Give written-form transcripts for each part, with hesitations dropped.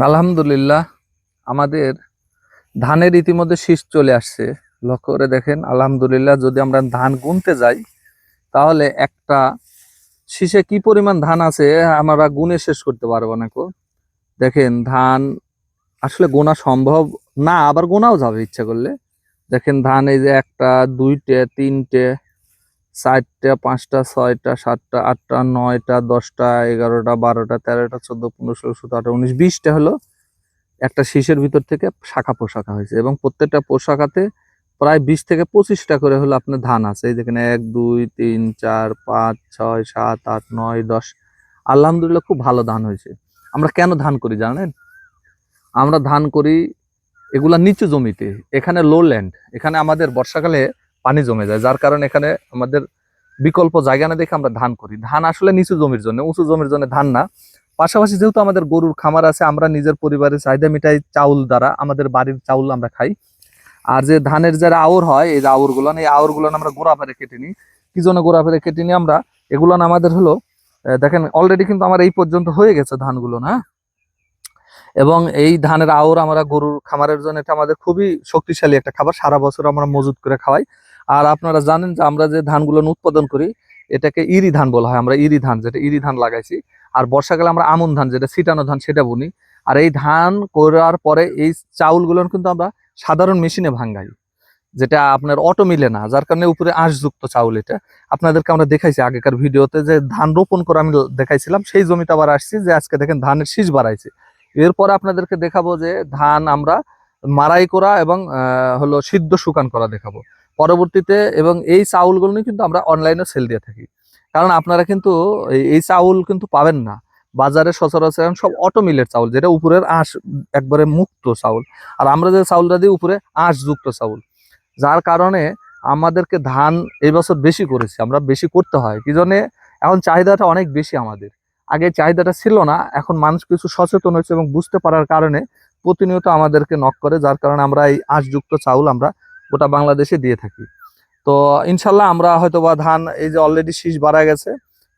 আলহামদুলিল্লাহ, আমাদের ধানের ইতিমধ্যে শীষ চলে আসছে। লক্ষ্য করে দেখেন, আলহামদুলিল্লাহ, যদি আমরা ধান গুনতে যাই তাহলে একটা শীষে কি পরিমাণ ধান আছে আমরা গুনে শেষ করতে পারবো না। দেখেন, ধান আসলে গোনা সম্ভব না, আবার গোনাও যাবে ইচ্ছা করলে। দেখেন ধান, এই যে একটা, দুইটে, তিনটে, চারটা, পাঁচটা, ছয়টা, সাতটা, আটটা, নয়টা, 10টা, 11টা, 12টা, 13টা, 14, 15, 16, 17, 18, 19, 20টা হলো একটা শীষের ভিতর থেকে শাখা পোশাখা হয়েছে, এবং প্রত্যেকটা পোশাকাতে প্রায় 20 থেকে 25টা করে হলো আপনার ধান আছে। এই দেখেন, 1, 2, 3, 4, 5, 6, 7, 8, 9, 10। আলহামদুলিল্লাহ, খুব ভালো ধান হয়েছে। আমরা কেন ধান করি জানেন? আমরা ধান করি এগুলা নিচু জমিতে। এখানে লো ল্যান্ড, এখানে আমাদের বর্ষাকালে পানি জমে যায়, যার কারণে এখানে আমাদের বিকল্প জায়গা না দেখে আমরা ধান করি। ধান আসলে নিচু জমির জন্য, উঁচু জমির জন্য ধান না। পাশাপাশি যেহেতু আমাদের গরুর খামার আছে, আমরা নিজের পরিবারের চাহিদা মিটাই চাউল দ্বারা, আমাদের বাড়ির চাউল আমরা খাই। আর যে ধানের যারা আউর হয়, এই যে আউর গুলো, এই আউর গুলো আমরা গোড়া ফেরে কেটে নিই। কি জন্য গোড়া ফেরে কেটে নিই আমরা? এগুলো আমাদের হলো, দেখেন অলরেডি কিন্তু আমার এই পর্যন্ত হয়ে গেছে ধানগুলো না। এবং এই ধানের আউর আমরা গরুর খামারের জন্য, এটা আমাদের খুবই শক্তিশালী একটা খাবার, সারা বছর আমরা মজুত করে খাওয়াই। আর আপনারা জানেন যে আমরা যে ধানগুলো উৎপাদন করি, এটাকে ইরি ধান বলা হয়। আমরা ইরি ধান, যেটা ইরি ধান লাগাইছি। আর বর্ষাকালে আমরা আমন ধান, যেটা ছিটানো ধান, সেটা বুনি। আর এই ধান করার পরে এই চাউলগুলো কিন্তু আমরা সাধারণ মেশিনে ভাঙ্গাই, যেটা আপনার অটো মিলে না, যার কারণে উপরে আঁশযুক্ত চাউল। এটা আপনাদেরকে আমরা দেখাইছি আগেকার ভিডিওতে, যে ধান রোপণ করে আমি দেখাইছিলাম। সেই জমিতে আবার আসছি, যে আজকে দেখেন ধানের শীষ বাড়াইছে। এরপরে আপনাদেরকে দেখাবো যে ধান আমরা মাড়াই করা এবং হলো সিদ্ধ শুকান করা দেখাবো পরবর্তীতে। এবং এই চাউলগুলো কিন্তু আমরা অনলাইনে সেল দিয়ে থাকি, কারণ আপনারা কিন্তু এই চাউল কিন্তু পাবেন না বাজারে সচরাচর। সব অটো মিলের চাউল, যেটা উপরের আঁশ একবারে মুক্ত চাউল। আর আমরা যে চাউলটা দিই, উপরে আঁশযুক্ত চাউল। যার কারণে আমাদেরকে ধান এই বছর বেশি করেছি, আমরা বেশি করতে হয় কি জন্য? এখন চাহিদাটা অনেক বেশি আমাদের। আগে চাহিদাটা ছিল না, এখন মানুষ কিছু সচেতন হয়েছে এবং বুঝতে পারার কারণে প্রতিনিয়ত আমাদেরকে নক করে, যার কারণে আমরা এই আঁশযুক্ত চাউল আমরা গোটা বাংলাদেশে দিয়ে থাকি। তো ইনশাল্লাহ আমরা হয়তো বা ধান, এই যে অলরেডি শীষ বাড়া গেছে,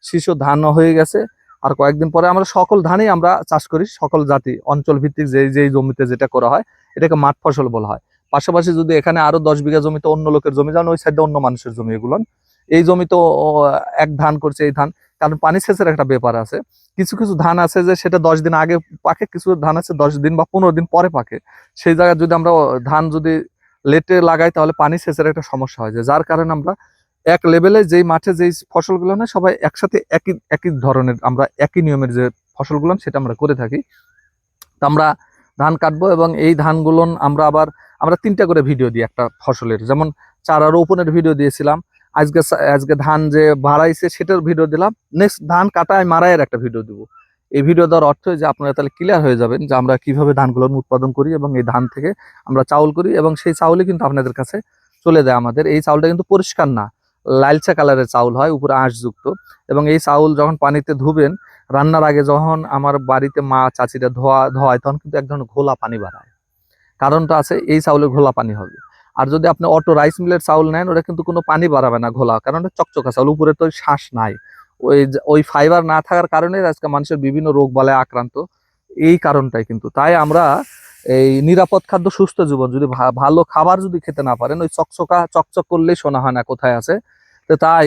শীষও ধান হয়ে গেছে। আর কয়েকদিন পরে আমরা সকল ধানই আমরা চাষ করি, সকল জাতি, অঞ্চল ভিত্তিক যেই যেই জমিতে যেটা করা হয়, এটাকে মাঠ ফসল বলা হয়। পাশাপাশি যদি এখানে আরো 10 বিঘা জমিতে অন্য লোকের জমি, যেমন ওই সাইডে অন্য মানুষের জমি, এগুলো এই জমিতে এক ধান করছে, এই ধান, কারণ পানি সেচের একটা ব্যাপার আছে। কিছু কিছু ধান আছে যে সেটা 10 দিন আগে পাকে, কিছু ধান আছে 10 দিন বা 15 দিন পরে পাকে। সেই জায়গায় যদি আমরা ধান যদি লেটে লাগাই, তাহলে পানি সেচের একটা সমস্যা হয়, যার কারণে আমরা এক লেভেলে যেই মাঠে যেই ফসলগুলো হয়, সবাই একসাথে একই একই ধরনের, আমরা একই নিয়মের যে ফসলগুলো সেটা আমরা করে থাকি। তো আমরা ধান কাটবো, এবং এই ধানগুলো আমরা 3টা করে ভিডিও দিই একটা ফসলের। যেমন চারা রোপণের ভিডিও দিয়েছিলাম, আজকে আজকে ধান যে বাড়াইছে সেটার ভিডিও দিলাম, নেক্সট ধান কাটায় মারাইয়ের একটা ভিডিও দিব। এই ভিডিও দেওয়ার অর্থ যে আপনারা তাহলে ক্লিয়ার হয়ে যাবেন যে আমরা কিভাবে ধানগুলো উৎপাদন করি, এবং এই ধান থেকে আমরা চাউল করি, এবং সেই চাউলই কিন্তু আপনাদের কাছে চলে যায়। আমাদের এই চাউলটা কিন্তু পরিষ্কার না, লালচা কালারের চাউল হয়, উপরে আঁশযুক্ত। এবং এই চাউল যখন পানিতে ধুবেন, রান্নার আগে যখন আমার বাড়িতে মা চাচিরা ধোয়ায়, তখন কিন্তু এক ধরনের ঘোলা পানি বাড়ায়। কারণটা আছে, এই চাউলে ঘোলা পানি হবে। আর যদি আপনি অটো রাইস মিলের চাউল নেন, ওটা কিন্তু কোনো পানি বাড়াবে না ঘোলা, কারণ ওটা চকচকা চাউল, উপরে তো শ্বাস নাই। ওই ফাইবার না থাকার কারণে আজকে মানুষের বিভিন্ন রোগ বালায় আক্রান্ত। এই কারণটাই কিন্তু। তাই আমরা এই নিরাপদ খাদ্য, সুস্থ জীবন, যদি ভালো খাবার যদি খেতে না পারেন, ওই চকচক করলেই শোনা হয় না কোথায় আছে। তো তাই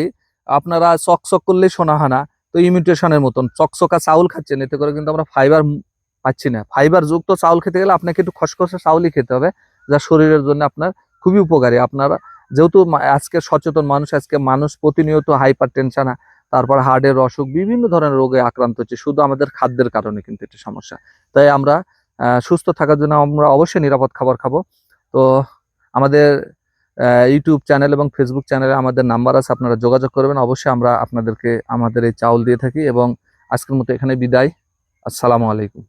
আপনারা চকচক করলেই শোনা হয় না, তো ইমিটেশনের মতন চকচকা চাউল খাচ্ছেন, এতে করে কিন্তু আমরা ফাইবার পাচ্ছি না। ফাইবার যুক্ত চাউল খেতে গেলে আপনাকে একটু খসখসে চাউলই খেতে হবে, যা শরীরের জন্য আপনার খুবই উপকারী। আপনারা যেহেতু আজকে সচেতন মানুষ, আজকে মানুষ প্রতিনিয়ত হাইপার টেনশন, তারপর হার্টের অসুখ, বিভিন্ন ধরনের রোগে আক্রান্ত হচ্ছে, শুধু আমাদের খাদ্যের কারণে কিন্তু এটা সমস্যা। তাই আমরা সুস্থ থাকার জন্য আমরা অবশ্যই নিরাপদ খাবার খাবো। তো আমাদের ইউটিউব চ্যানেল এবং ফেসবুক চ্যানেলে আমাদের নাম্বার আছে, আপনারা যোগাযোগ করবেন। অবশ্যই আমরা আপনাদেরকে আমাদের এই চাউল দিয়ে থাকি। এবং আজকের মতো এখানে বিদায়। আসসালামু আলাইকুম।